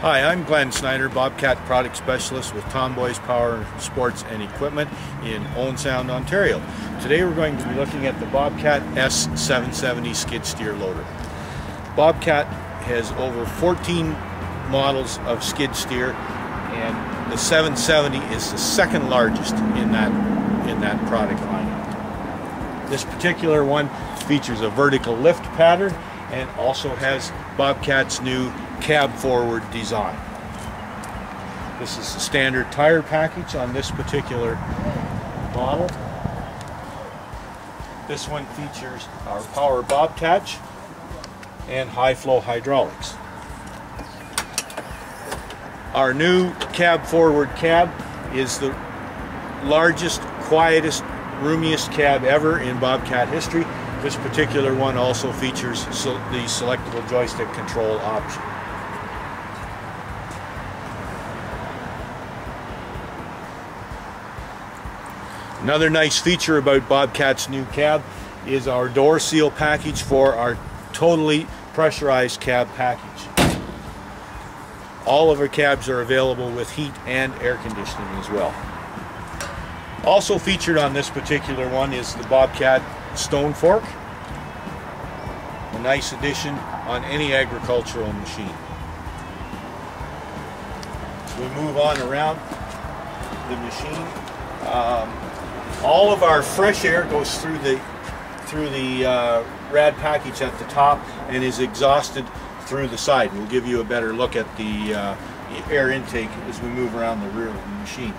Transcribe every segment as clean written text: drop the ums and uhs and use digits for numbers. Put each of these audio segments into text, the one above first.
Hi, I'm Glenn Snyder, Bobcat Product Specialist with Thomboys Power Sports and Equipment in Owen Sound, Ontario. Today we're going to be looking at the Bobcat S770 Skid Steer loader. Bobcat has over 14 models of skid steer, and the 770 is the second largest in that product line. This particular one features a vertical lift pattern and also has Bobcat's new cab forward design. This is the standard tire package on this particular model. This one features our power bob catch and high flow hydraulics. Our new cab forward cab is the largest, quietest, roomiest cab ever in Bobcat history. This particular one also features the selectable joystick control option. Another nice feature about Bobcat's new cab is our door seal package for our totally pressurized cab package. All of our cabs are available with heat and air conditioning as well. Also featured on this particular one is the Bobcat stone fork, a nice addition on any agricultural machine. As we move on around the machine, all of our fresh air goes through the rad package at the top and is exhausted through the side. We'll give you a better look at the air intake as we move around the rear of the machine.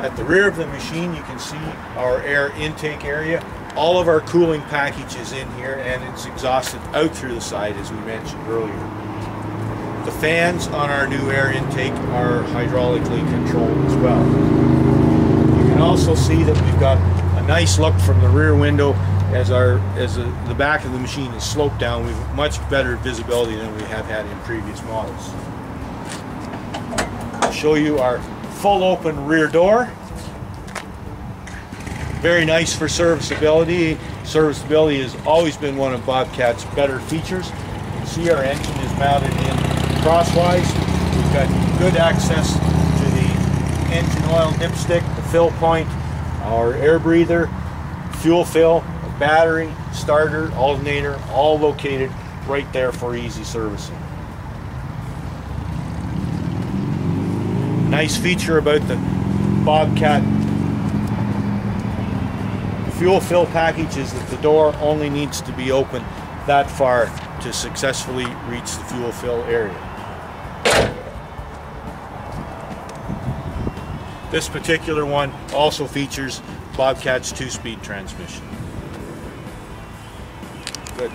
At the rear of the machine you can see our air intake area. All of our cooling package is in here and it's exhausted out through the side, as we mentioned earlier. The fans on our new air intake are hydraulically controlled as well. You can also see that we've got a nice look from the rear window as the back of the machine is sloped down. We have much better visibility than we have had in previous models. I'll show you our full open rear door. Very nice for serviceability. Serviceability has always been one of Bobcat's better features. You can see our engine is mounted in crosswise. We've got good access to the engine oil dipstick, the fill point, our air breather, fuel fill, a battery, starter, alternator, all located right there for easy servicing. Nice feature about the Bobcat fuel fill package is that the door only needs to be open that far to successfully reach the fuel fill area. This particular one also features Bobcat's 2-speed transmission. Good.